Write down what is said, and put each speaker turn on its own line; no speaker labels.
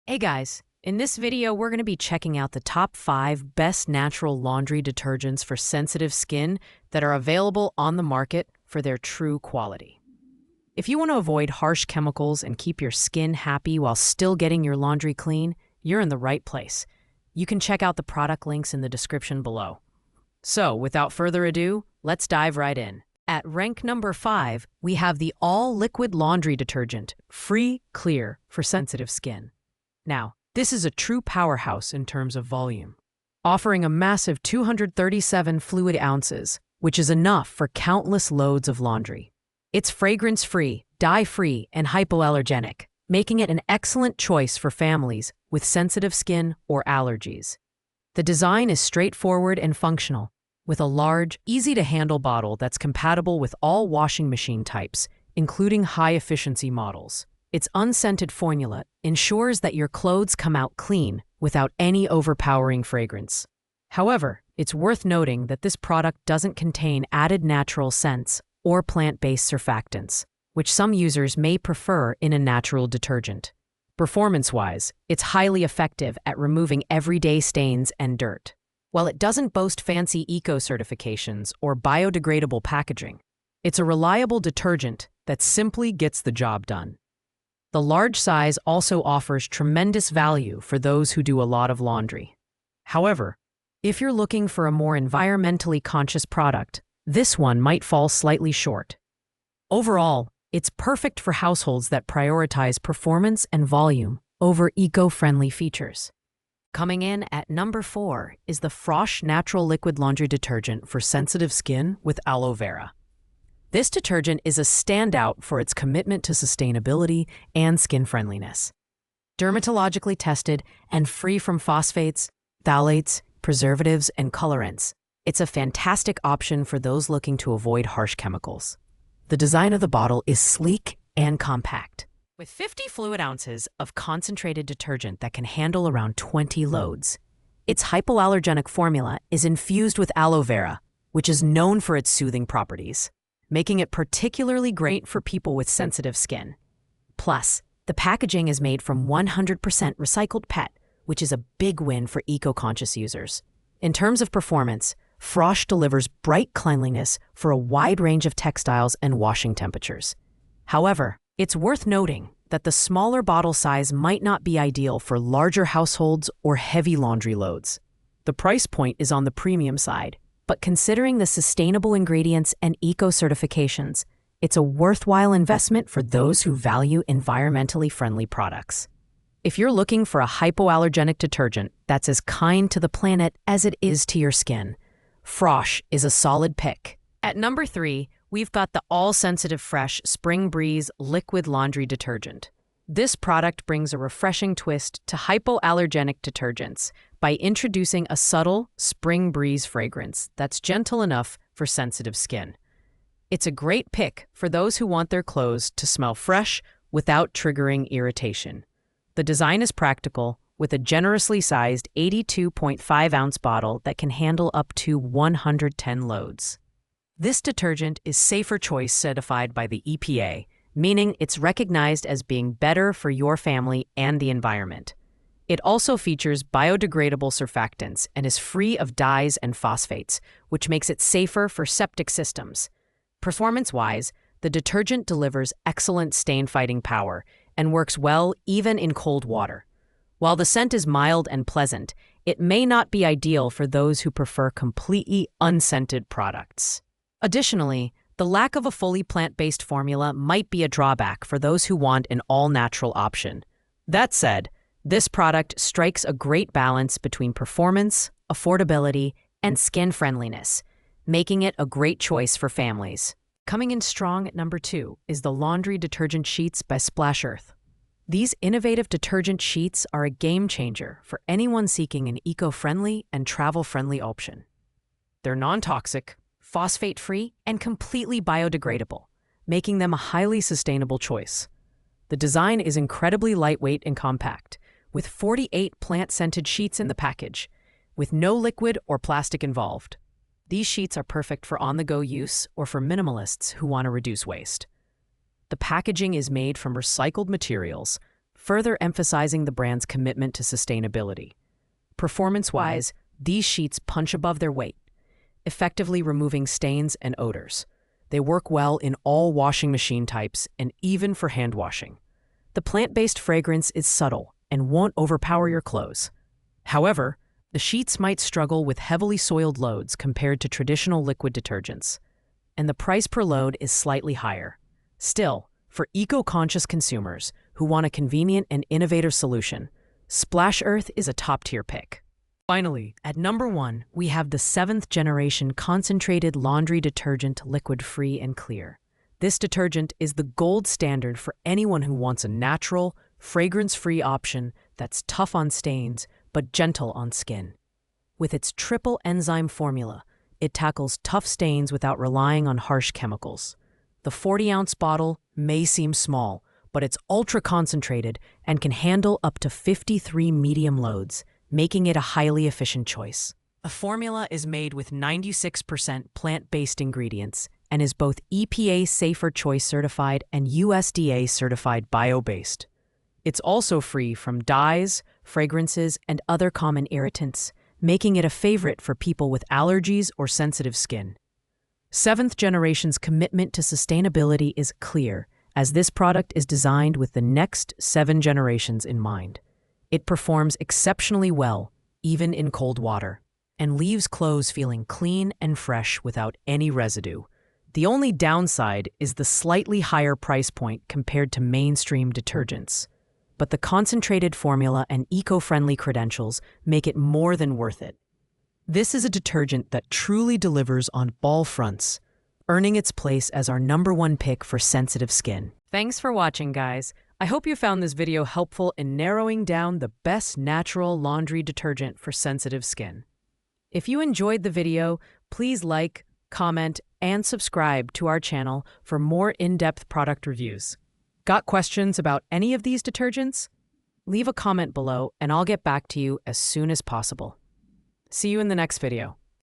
Hey guys, in this video we're going to be checking out the top 5 best natural laundry detergents for sensitive skin that are available on the market for their true quality. If you want to avoid harsh chemicals and keep your skin happy while still getting your laundry clean, you're in the right place. You can check out the product links in the description below. So, without further ado, let's dive right in. At rank number 5, we have the all-liquid laundry detergent, Free Clear for sensitive skin. Now, this is a true powerhouse in terms of volume, offering a massive 237 fluid ounces, which is enough for countless loads of laundry. It's fragrance-free, dye-free, and hypoallergenic, making it an excellent choice for families with sensitive skin or allergies. The design is straightforward and functional, with a large, easy-to-handle bottle that's compatible with all washing machine types, including high-efficiency models. Its unscented formula ensures that your clothes come out clean without any overpowering fragrance. However, it's worth noting that this product doesn't contain added natural scents or plant-based surfactants, which some users may prefer in a natural detergent. Performance-wise, it's highly effective at removing everyday stains and dirt. While it doesn't boast fancy eco-certifications or biodegradable packaging, it's a reliable detergent that simply gets the job done. The large size also offers tremendous value for those who do a lot of laundry. However, if you're looking for a more environmentally conscious product, this one might fall slightly short. Overall, it's perfect for households that prioritize performance and volume over eco-friendly features. Coming in at number 4 is the Frosch Natural Liquid Laundry Detergent for sensitive skin with aloe vera. This detergent is a standout for its commitment to sustainability and skin friendliness. Dermatologically tested and free from phosphates, phthalates, preservatives, and colorants, it's a fantastic option for those looking to avoid harsh chemicals. The design of the bottle is sleek and compact, with 50 fluid ounces of concentrated detergent that can handle around 20 loads. Its hypoallergenic formula is infused with aloe vera, which is known for its soothing properties, making it particularly great for people with sensitive skin. Plus, the packaging is made from 100% recycled PET, which is a big win for eco-conscious users. In terms of performance, Frosch delivers bright cleanliness for a wide range of textiles and washing temperatures. However, it's worth noting that the smaller bottle size might not be ideal for larger households or heavy laundry loads. The price point is on the premium side, but considering the sustainable ingredients and eco-certifications, it's a worthwhile investment for those who value environmentally friendly products. If you're looking for a hypoallergenic detergent that's as kind to the planet as it is to your skin, Frosch is a solid pick. At number 3, we've got the all-sensitive Fresh Spring Breeze Liquid Laundry Detergent. This product brings a refreshing twist to hypoallergenic detergents by introducing a subtle spring breeze fragrance that's gentle enough for sensitive skin. It's a great pick for those who want their clothes to smell fresh without triggering irritation. The design is practical, with a generously sized 82.5-ounce bottle that can handle up to 110 loads. This detergent is Safer Choice certified by the EPA, meaning it's recognized as being better for your family and the environment. It also features biodegradable surfactants and is free of dyes and phosphates, which makes it safer for septic systems. Performance-wise, the detergent delivers excellent stain-fighting power and works well even in cold water. While the scent is mild and pleasant, it may not be ideal for those who prefer completely unscented products. Additionally, the lack of a fully plant-based formula might be a drawback for those who want an all-natural option. That said, this product strikes a great balance between performance, affordability, and skin friendliness, making it a great choice for families. Coming in strong at number 2 is the Laundry Detergent Sheets by Splash Earth. These innovative detergent sheets are a game-changer for anyone seeking an eco-friendly and travel-friendly option. They're non-toxic, phosphate-free, and completely biodegradable, making them a highly sustainable choice. The design is incredibly lightweight and compact, with 48 plant-scented sheets in the package, with no liquid or plastic involved. These sheets are perfect for on-the-go use or for minimalists who want to reduce waste. The packaging is made from recycled materials, further emphasizing the brand's commitment to sustainability. Performance-wise, these sheets punch above their weight, effectively removing stains and odors. They work well in all washing machine types and even for hand washing. The plant-based fragrance is subtle and won't overpower your clothes. However, the sheets might struggle with heavily soiled loads compared to traditional liquid detergents, and the price per load is slightly higher. Still, for eco-conscious consumers who want a convenient and innovative solution, Splash Earth is a top-tier pick. Finally, at number 1, we have the 7th generation concentrated laundry detergent, liquid-free and clear. This detergent is the gold standard for anyone who wants a natural, fragrance-free option that's tough on stains but gentle on skin. With its triple enzyme formula, it tackles tough stains without relying on harsh chemicals. The 40-ounce bottle may seem small, but it's ultra-concentrated and can handle up to 53 medium loads, making it a highly efficient choice. The formula is made with 96% plant-based ingredients and is both EPA Safer Choice certified and USDA certified bio-based. It's also free from dyes, fragrances, and other common irritants, making it a favorite for people with allergies or sensitive skin. 7th generation's commitment to sustainability is clear, as this product is designed with the next 7 generations in mind. It performs exceptionally well, even in cold water, and leaves clothes feeling clean and fresh without any residue. The only downside is the slightly higher price point compared to mainstream detergents. But the concentrated formula and eco-friendly credentials make it more than worth it. This is a detergent that truly delivers on all fronts, earning its place as our number 1 pick for sensitive skin. Thanks for watching, guys. I hope you found this video helpful in narrowing down the best natural laundry detergent for sensitive skin. If you enjoyed the video, please like, comment, and subscribe to our channel for more in-depth product reviews. Got questions about any of these detergents? Leave a comment below and I'll get back to you as soon as possible. See you in the next video.